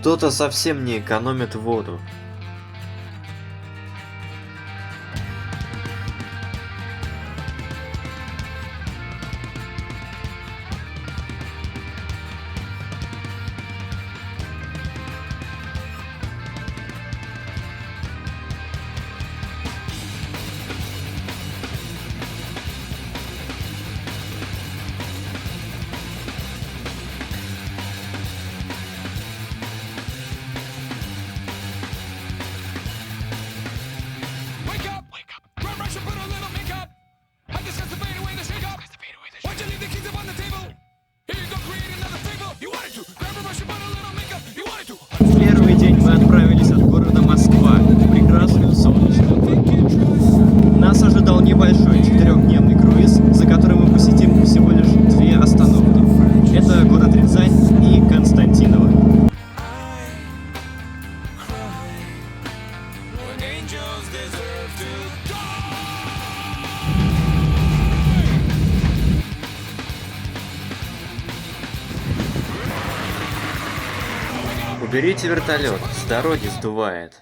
Кто-то совсем не экономит воду. В первый день мы отправились от города Москва в прекрасную солнечную погоду. Нас ожидал небольшой 4-дневный круиз, за которым мы посетим всего лишь 2 остановки. Это город Рязань и Константиново. Уберите вертолет, с дороги сдувает.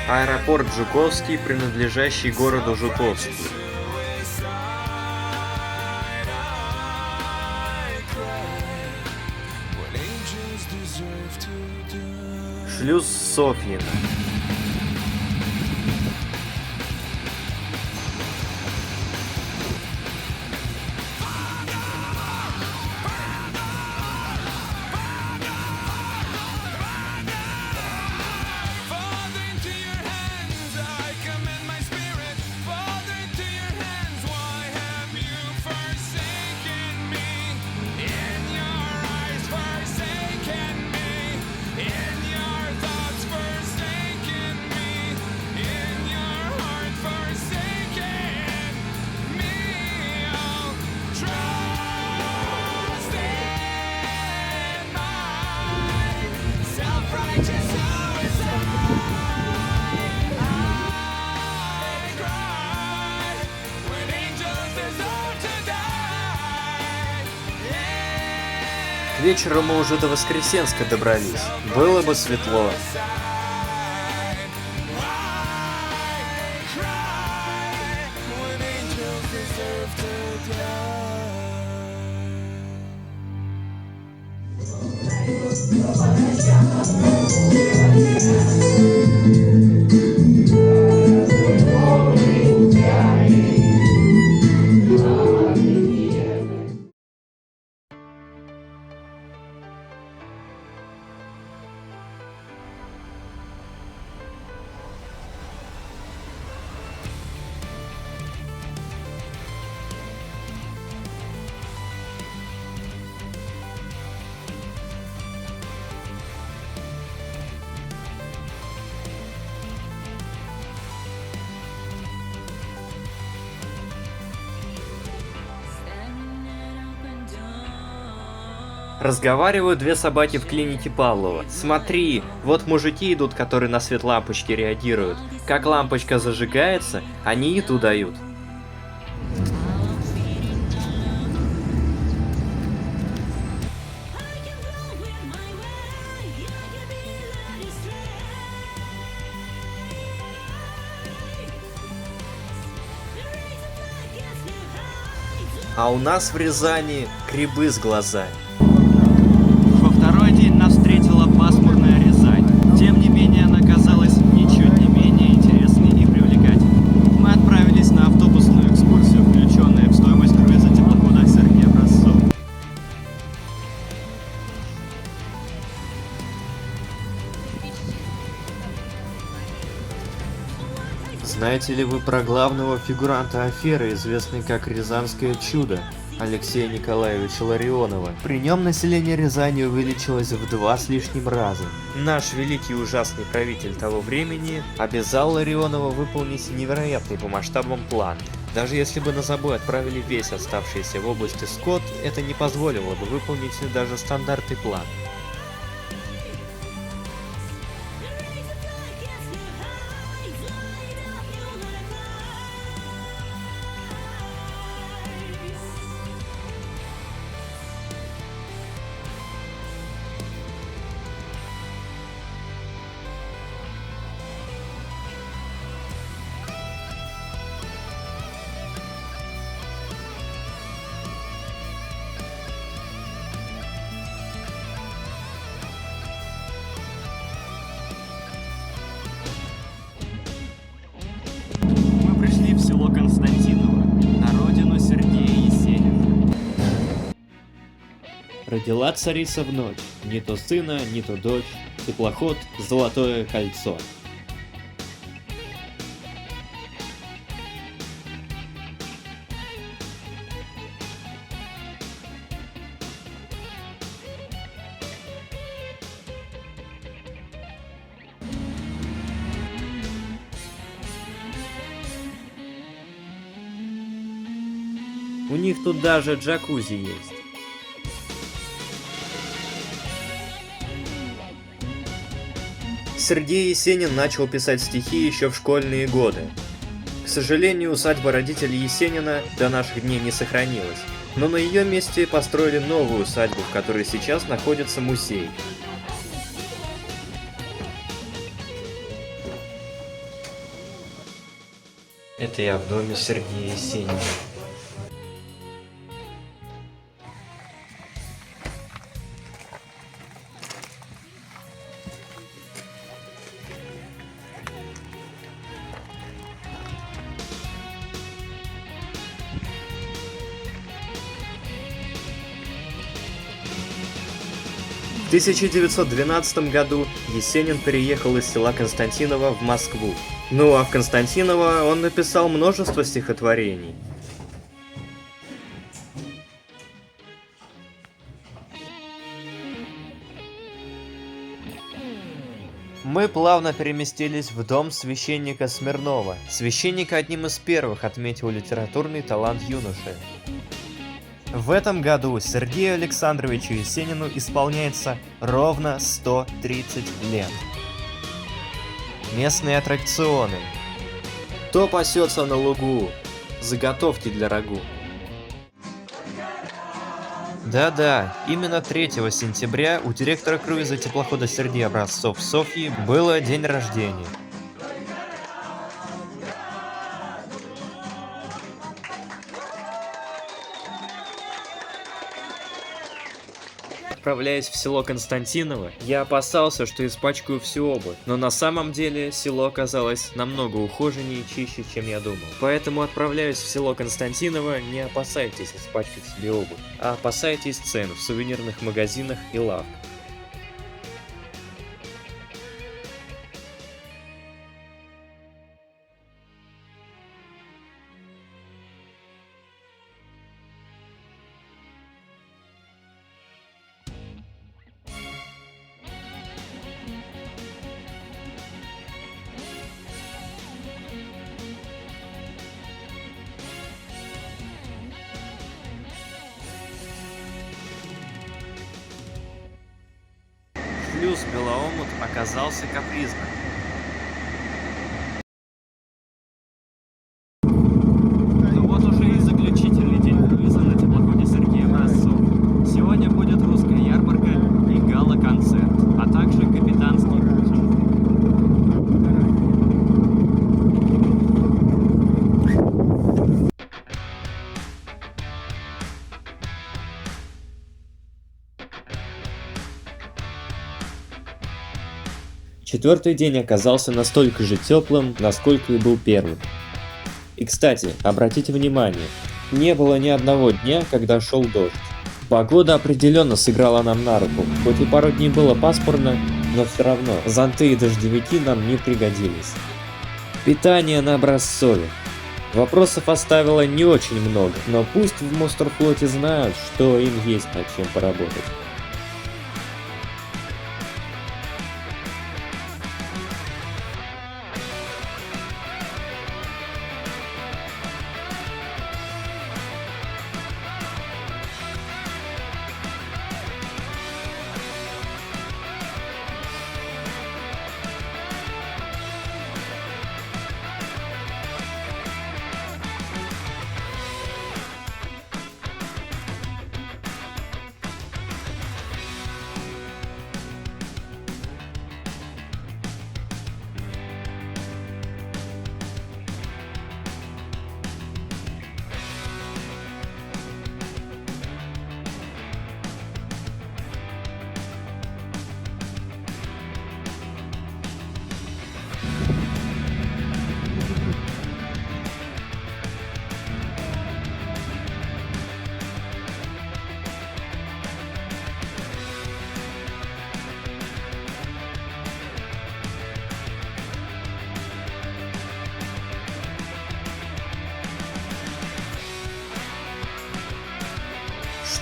Аэропорт Жуковский, принадлежащий городу Жуковский. Шлюз Софьино. К вечеру мы уже до Воскресенска добрались. Было бы светло. Разговаривают 2 собаки в клинике Павлова. Смотри, вот мужики идут, которые на свет лампочки реагируют. Как лампочка зажигается, они еду дают. А у нас в Рязани грибы с глазами. Во второй день нас встретила пасмурная Рязань. Тем не менее, она казалась ничуть не менее интересной и привлекательной. Мы отправились на автобусную экскурсию, включенную в стоимость круиза теплохода Сергей Образцов. Знаете ли вы про главного фигуранта аферы, известный как Рязанское чудо? Алексея Николаевича Ларионова. При нем население Рязани увеличилось в 2 с лишним раза. Наш великий и ужасный правитель того времени обязал Ларионова выполнить невероятный по масштабам план. Даже если бы на забой отправили весь оставшийся в области скот, это не позволило бы выполнить даже стандартный план. Пришли в село Константиново, на родину Сергея Есенина. Родила царица в ночь, ни то сына, ни то дочь, теплоход «Золотое кольцо». У них тут даже джакузи есть. Сергей Есенин начал писать стихи еще в школьные годы. К сожалению, усадьба родителей Есенина до наших дней не сохранилась, но на ее месте построили новую усадьбу, в которой сейчас находится музей. Это я в доме Сергея Есенина. В 1912 году Есенин переехал из села Константиново в Москву. Ну а в Константиново он написал множество стихотворений. Мы плавно переместились в дом священника Смирнова. Священник одним из первых отметил литературный талант юноши. В этом году Сергею Александровичу Есенину исполняется ровно 130 лет. Местные аттракционы. Кто пасется на лугу? Заготовки для рагу. Да-да, именно 3 сентября у директора круиза теплохода Сергея Образцов Софьи было день рождения. Отправляясь в село Константиново, я опасался, что испачкаю всю обувь, но на самом деле село оказалось намного ухоженнее и чище, чем я думал. Поэтому, отправляясь в село Константиново, не опасайтесь испачкать себе обувь, а опасайтесь цен в сувенирных магазинах и лавках. Шлюз Белоомут оказался капризным. Ну вот уже и заключительный день круиза на теплоходе Сергея Образцов. Сегодня будет русская ярмарка и гала-концерт, а также капитанский ужин. Четвертый день оказался настолько же теплым, насколько и был первым. И кстати, обратите внимание, не было ни одного дня, когда шел дождь. Погода определенно сыграла нам на руку, хоть и пару дней было пасмурно, но все равно зонты и дождевики нам не пригодились. Питание на Образцове. Вопросов оставило не очень много, но пусть в Монстерфлоте знают, что им есть над чем поработать.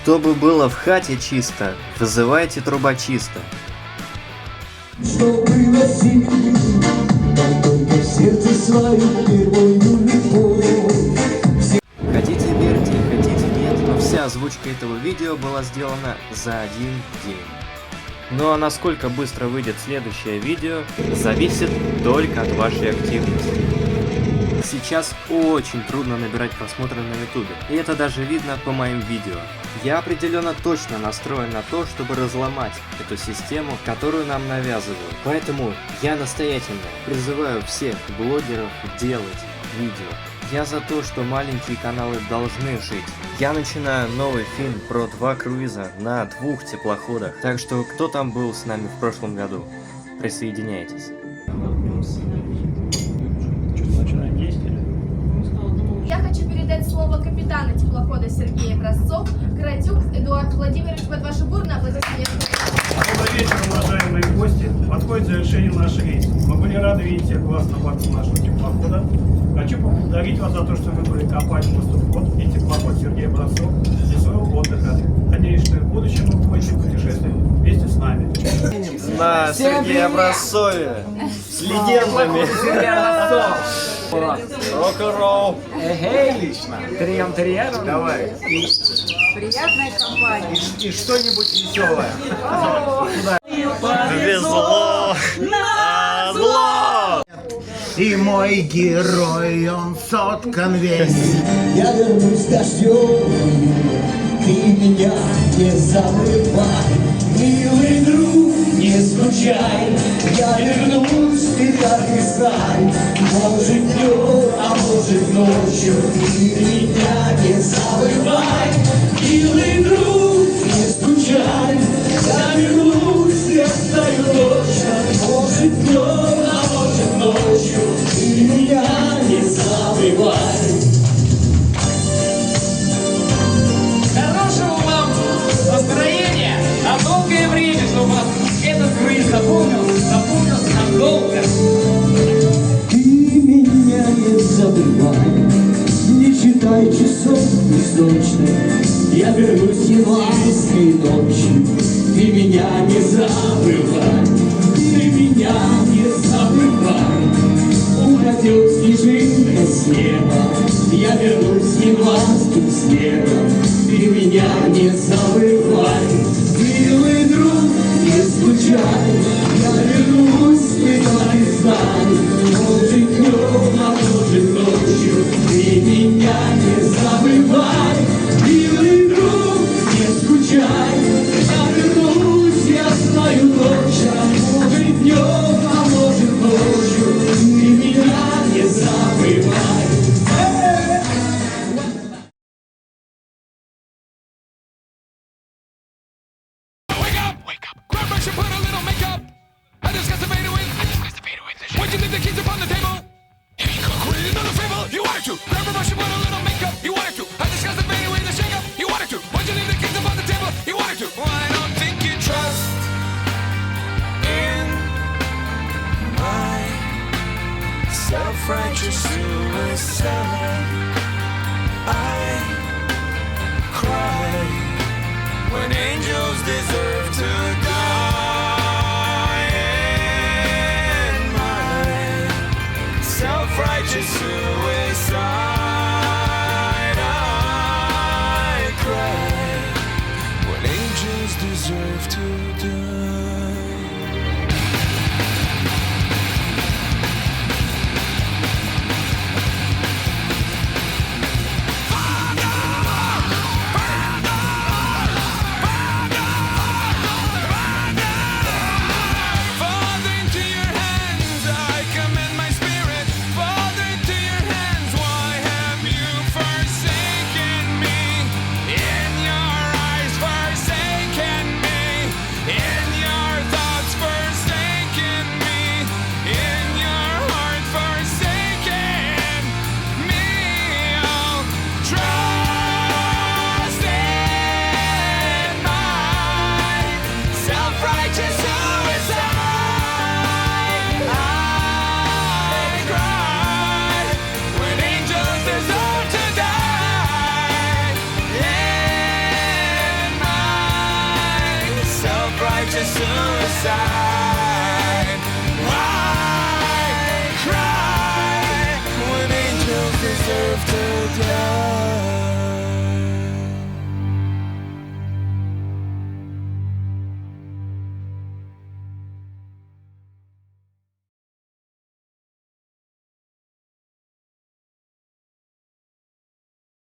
Чтобы было в хате чисто, вызывайте трубочиста. Что приносить, но только в сердце свою первую любовь. Хотите верьте, хотите нет, но вся озвучка этого видео была сделана за один день. Ну а насколько быстро выйдет следующее видео, зависит только от вашей активности. Сейчас очень трудно набирать просмотры на ютубе, и это даже видно по моим видео. Я определенно точно настроен на то, чтобы разломать эту систему, которую нам навязывают. Поэтому я настоятельно призываю всех блогеров делать видео. Я за то, что маленькие каналы должны жить. Я начинаю новый фильм про 2 круиза на 2 теплоходах. Так что кто там был с нами в прошлом году? Присоединяйтесь. Я хочу передать слово капитану теплохода Сергея Образцов, Каратюк Эдуард Владимирович, под ваши бурные аплодисменты. Добрый вечер, уважаемые гости. Подходит завершение наш рейс. Мы были рады видеть всех вас на борту нашего теплохода. Хочу поблагодарить вас за то, что выбрали компанию «Монстерфлот» и теплоход Сергея Образцов для своего отдыха. Надеюсь, что и в будущем вы будете путешествовать вместе с нами. На Сергея Образцове с легендами. Рок-н-ролл. Лично. Трем-трем. Давай. Приятная компания. И что-нибудь веселое. Везло. Зло. И мой герой, он соткан весь. Я вернусь дождем, ты меня не забывай. Милый друг, не скучай, я вернусь, ты так и знай. Может днем, а может ночью, ты меня не забывай. Милый друг, не скучай, я вернусь, я знаю точно. Может днем, а может ночью, ты меня не забывай. Хорошего вам настроения на долгое время, чтобы вас этот круиз запомнился надолго. Ты меня не забывай, не читай часов песочных. Я вернусь январской ночью, ты меня не забывай, ты меня не забывай. Упадет снежинка с неба, я вернусь январским снегом, ты меня не забывай. Милый друг, не скучай, я вернусь, ты так и знай. Может днем, а может ночью, ты меня не забывай. Милый друг, не скучай, я вернусь, я знаю точно. Может днем, а может ночью, ты меня не забывай. Wake up. Grab brush and put a little makeup. I just got to fade away. Why'd you leave the keys upon the table? He created another fable. You wanted to. Grab a brush and put a little makeup. You wanted to. I just got to fade away the shake up. You wanted to. Why'd you leave the keys upon the table? You wanted to. Well, I don't think you trust in myself self-righteous suicide. I cry when angels deserve to die. And my self-righteous suicide. I cry when angels deserve to die. Father, into your hands I commend my spirit. Father, into your hands, why have you forsaken me? In your eyes, forsaken me. In your thoughts, forsaken me. In your heart, forsaken me. Oh, trust in my self-righteous suicide. I cry when angels deserve to die. In my self-righteous suicide. I cry when angels deserve to